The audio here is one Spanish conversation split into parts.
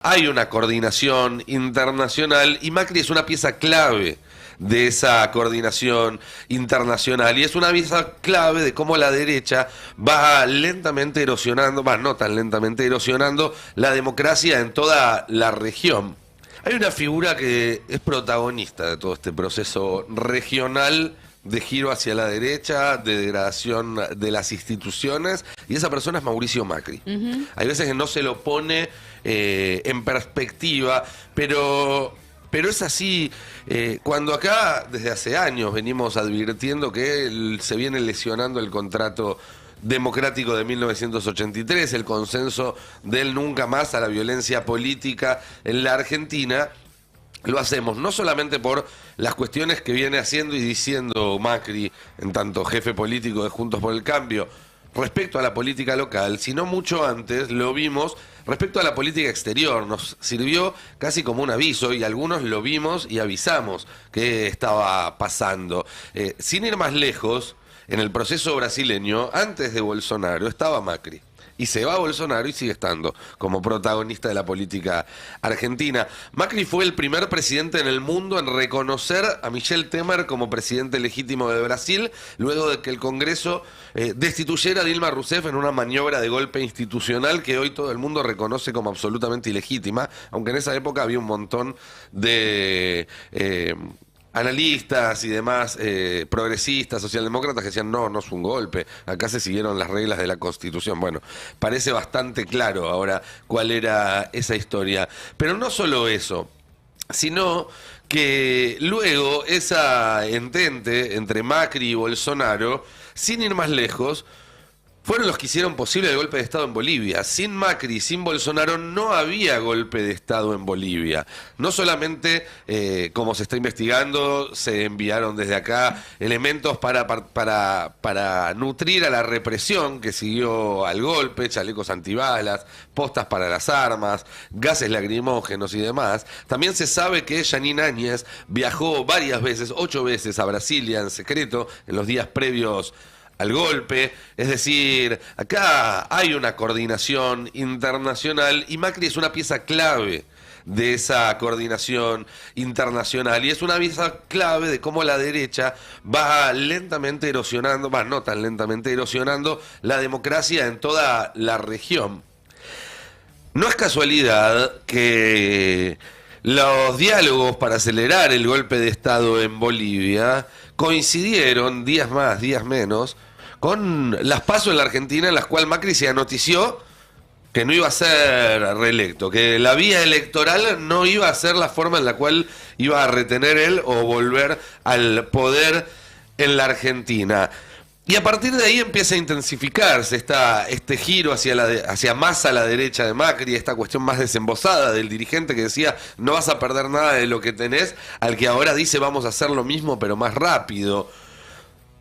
Hay una coordinación internacional y Macri es una pieza clave de esa coordinación internacional y es una pieza clave de cómo la derecha va lentamente erosionando, no tan lentamente erosionando la democracia en toda la región. Hay una figura que es protagonista de todo este proceso regional de giro hacia la derecha, de degradación de las instituciones, y esa persona es Mauricio Macri. Hay veces que no se lo pone en perspectiva, pero es así. Cuando acá, desde hace años, venimos advirtiendo que se viene lesionando el contrato democrático de 1983, el consenso del nunca más a la violencia política en la Argentina. Lo hacemos no solamente por las cuestiones que viene haciendo y diciendo Macri, en tanto jefe político de Juntos por el Cambio, respecto a la política local, sino mucho antes lo vimos respecto a la política exterior. Nos sirvió casi como un aviso y algunos lo vimos y avisamos que estaba pasando. Sin ir más lejos, en el proceso brasileño, antes de Bolsonaro, estaba Macri. Y se va a Bolsonaro y sigue estando como protagonista de la política argentina. Macri fue el primer presidente en el mundo en reconocer a Michel Temer como presidente legítimo de Brasil, luego de que el Congreso destituyera a Dilma Rousseff en una maniobra de golpe institucional que hoy todo el mundo reconoce como absolutamente ilegítima, aunque en esa época había un montón de analistas y demás progresistas, socialdemócratas que decían no es un golpe, acá se siguieron las reglas de la Constitución. Bueno, parece bastante claro ahora cuál era esa historia. Pero no solo eso, sino que luego esa entente entre Macri y Bolsonaro, sin ir más lejos, fueron los que hicieron posible el golpe de Estado en Bolivia. Sin Macri y sin Bolsonaro no había golpe de Estado en Bolivia. No solamente, como se está investigando, se enviaron desde acá elementos para nutrir a la represión que siguió al golpe, chalecos antibalas, postas para las armas, gases lacrimógenos y demás. También se sabe que Jeanine Áñez viajó varias veces, 8 veces a Brasilia en secreto en los días previos al golpe. Es decir, acá hay una coordinación internacional y Macri es una pieza clave de esa coordinación internacional y es una pieza clave de cómo la derecha va lentamente erosionando, no tan lentamente erosionando la democracia en toda la región. No es casualidad que los diálogos para acelerar el golpe de Estado en Bolivia coincidieron, días más, días menos, con las PASO en la Argentina, en las cuales Macri se anotició que no iba a ser reelecto, que la vía electoral no iba a ser la forma en la cual iba a retener él o volver al poder en la Argentina. Y a partir de ahí empieza a intensificarse este giro hacia más a la derecha de Macri, esta cuestión más desembosada del dirigente que decía no vas a perder nada de lo que tenés, al que ahora dice vamos a hacer lo mismo pero más rápido.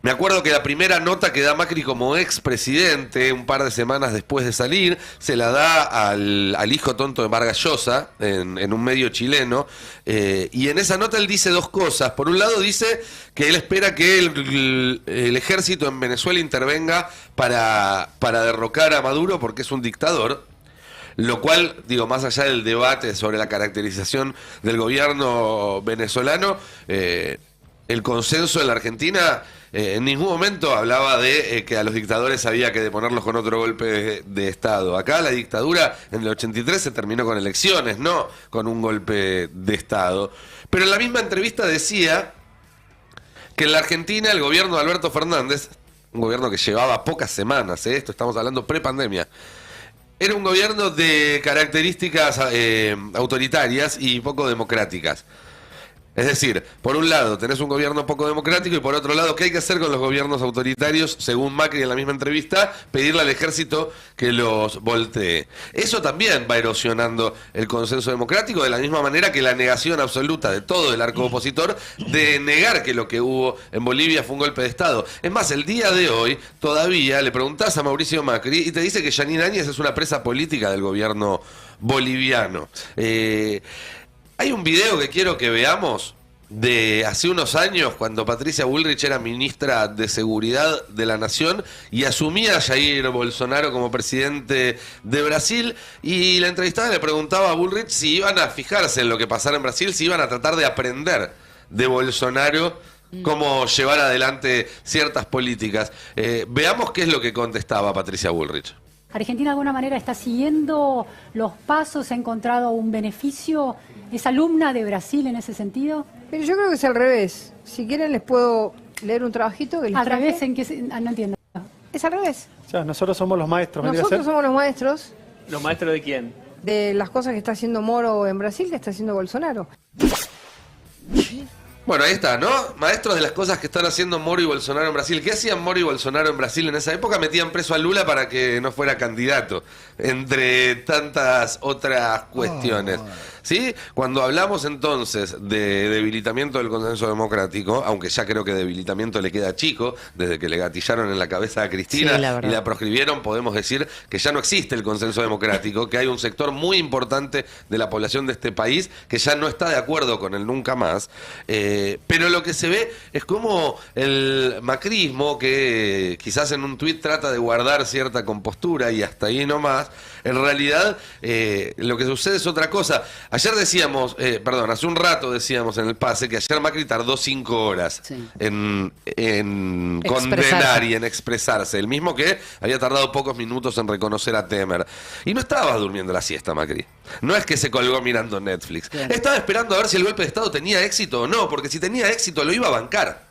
Me acuerdo que la primera nota que da Macri como expresidente, un par de semanas después de salir, se la da al hijo tonto de Vargas Llosa, en un medio chileno, y en esa nota él dice dos cosas. Por un lado dice que él espera que el ejército en Venezuela intervenga para derrocar a Maduro porque es un dictador. Lo cual, digo, más allá del debate sobre la caracterización del gobierno venezolano, el consenso en la Argentina en ningún momento hablaba de que a los dictadores había que deponerlos con otro golpe de Estado. Acá la dictadura en el 83 se terminó con elecciones, no con un golpe de Estado. Pero en la misma entrevista decía que en la Argentina el gobierno de Alberto Fernández, un gobierno que llevaba pocas semanas, esto estamos hablando pre-pandemia, era un gobierno de características autoritarias y poco democráticas. Es decir, por un lado tenés un gobierno poco democrático y por otro lado, ¿qué hay que hacer con los gobiernos autoritarios? Según Macri en la misma entrevista, pedirle al ejército que los voltee. Eso también va erosionando el consenso democrático de la misma manera que la negación absoluta de todo el arco opositor de negar que lo que hubo en Bolivia fue un golpe de Estado. Es más, el día de hoy todavía le preguntás a Mauricio Macri y te dice que Jeanine Áñez es una presa política del gobierno boliviano. Hay un video que quiero que veamos de hace unos años, cuando Patricia Bullrich era ministra de Seguridad de la Nación y asumía a Jair Bolsonaro como presidente de Brasil, y la entrevistada le preguntaba a Bullrich si iban a fijarse en lo que pasara en Brasil, si iban a tratar de aprender de Bolsonaro cómo llevar adelante ciertas políticas. Veamos qué es lo que contestaba Patricia Bullrich. ¿Argentina de alguna manera está siguiendo los pasos, ha encontrado un beneficio? ¿Es alumna de Brasil en ese sentido? Pero yo creo que es al revés. Si quieren les puedo leer un trabajito que les ¿Al traje. revés? ¿En qué no entiendo? Es al revés. O sea, nosotros somos los maestros. Nosotros somos los maestros ¿Los maestros de quién? de las cosas que está haciendo Moro en Brasil, que está haciendo Bolsonaro. Bueno, ahí está, ¿no? Maestros de las cosas que están haciendo Moro y Bolsonaro en Brasil. ¿Qué hacían Moro y Bolsonaro en Brasil en esa época? Metían preso a Lula para que no fuera candidato, entre tantas otras cuestiones. ¿Sí? Cuando hablamos entonces de debilitamiento del consenso democrático, aunque ya creo que debilitamiento le queda chico, desde que le gatillaron en la cabeza a Cristina y la proscribieron, podemos decir que ya no existe el consenso democrático, que hay un sector muy importante de la población de este país que ya no está de acuerdo con el nunca más. Pero lo que se ve es como el macrismo, que quizás en un tuit trata de guardar cierta compostura y hasta ahí nomás, en realidad lo que sucede es otra cosa. Ayer decíamos, hace un rato decíamos en el pase que ayer Macri tardó 5 horas en condenar y en expresarse, el mismo que había tardado pocos minutos en reconocer a Temer. Y no estaba durmiendo la siesta Macri. No es que se colgó mirando Netflix. Claro. Estaba esperando a ver si el golpe de Estado tenía éxito o no, porque si tenía éxito lo iba a bancar.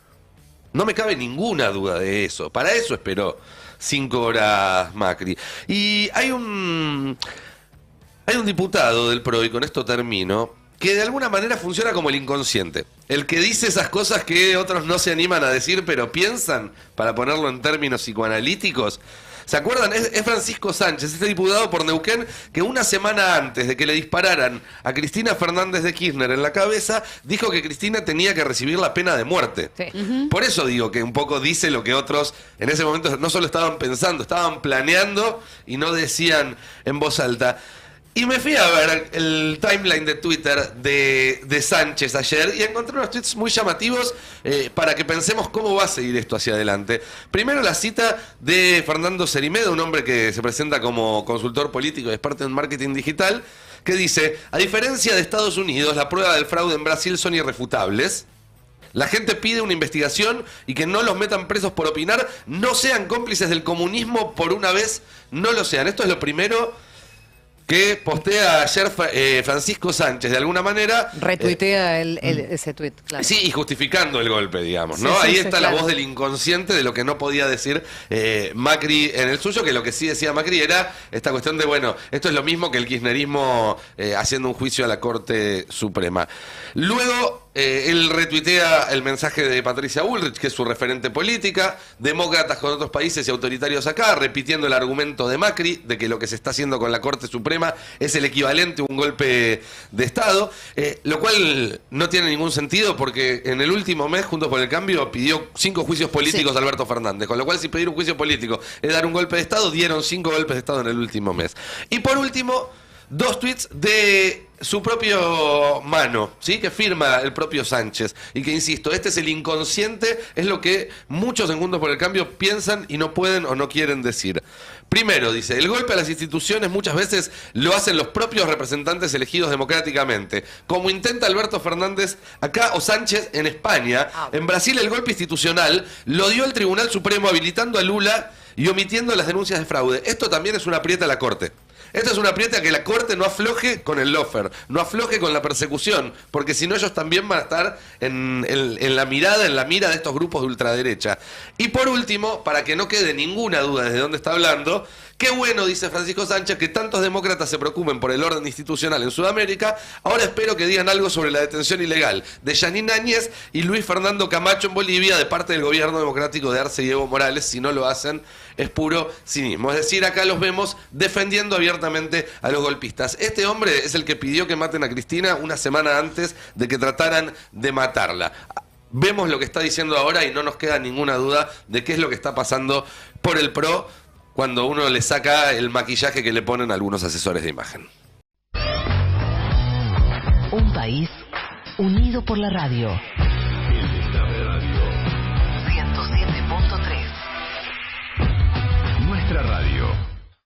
No me cabe ninguna duda de eso. Para eso esperó 5 horas Macri. Y hay un diputado del PRO, y con esto termino, que de alguna manera funciona como el inconsciente. El que dice esas cosas que otros no se animan a decir, pero piensan, para ponerlo en términos psicoanalíticos. ¿Se acuerdan? Es Francisco Sánchez, este diputado por Neuquén, que una semana antes de que le dispararan a Cristina Fernández de Kirchner en la cabeza, dijo que Cristina tenía que recibir la pena de muerte. Sí. Por eso digo que un poco dice lo que otros en ese momento no solo estaban pensando, estaban planeando y no decían en voz alta. Y me fui a ver el timeline de Twitter de Sánchez ayer y encontré unos tweets muy llamativos para que pensemos cómo va a seguir esto hacia adelante. Primero la cita de Fernando Cerimeda, un hombre que se presenta como consultor político y experto en marketing digital, que dice: a diferencia de Estados Unidos, la prueba del fraude en Brasil son irrefutables. La gente pide una investigación y que no los metan presos por opinar, no sean cómplices del comunismo por una vez, no lo sean. Esto es lo primero que postea ayer Francisco Sánchez, de alguna manera. Retuitea ese tuit, claro. Sí, y justificando el golpe, digamos, ¿no? Sí, ahí sí, está claro. la voz del inconsciente de lo que no podía decir Macri en el suyo, que lo que sí decía Macri era esta cuestión de, bueno, esto es lo mismo que el kirchnerismo haciendo un juicio a la Corte Suprema. Luego, él retuitea el mensaje de Patricia Bullrich, que es su referente política, demócratas con otros países y autoritarios acá, repitiendo el argumento de Macri de que lo que se está haciendo con la Corte Suprema es el equivalente a un golpe de Estado, lo cual no tiene ningún sentido porque en el último mes Juntos por el Cambio pidió 5 juicios políticos a Alberto Fernández, con lo cual si pedir un juicio político es dar un golpe de Estado, dieron 5 golpes de Estado en el último mes. Y por último, 2 tweets de su propio mano, ¿sí? Que firma el propio Sánchez y que, insisto, este es el inconsciente, es lo que muchos en Juntos por el Cambio piensan y no pueden o no quieren decir. Primero, dice, el golpe a las instituciones muchas veces lo hacen los propios representantes elegidos democráticamente, como intenta Alberto Fernández acá o Sánchez en España. En Brasil el golpe institucional lo dio el Tribunal Supremo habilitando a Lula y omitiendo las denuncias de fraude. Esto también es una aprieta a la Corte. Esto es una aprieta a que la Corte no afloje con el lawfare, no afloje con la persecución, porque si no ellos también van a estar en la mira de estos grupos de ultraderecha. Y por último, para que no quede ninguna duda desde dónde está hablando, qué bueno, dice Francisco Sánchez, que tantos demócratas se preocupen por el orden institucional en Sudamérica. Ahora espero que digan algo sobre la detención ilegal de Yanine Áñez y Luis Fernando Camacho en Bolivia de parte del gobierno democrático de Arce y Evo Morales. Si no lo hacen, es puro cinismo. Es decir, acá los vemos defendiendo abiertamente a los golpistas. Este hombre es el que pidió que maten a Cristina una semana antes de que trataran de matarla. Vemos lo que está diciendo ahora y no nos queda ninguna duda de qué es lo que está pasando por el PRO cuando uno le saca el maquillaje que le ponen algunos asesores de imagen. Un país, Unido por la radio.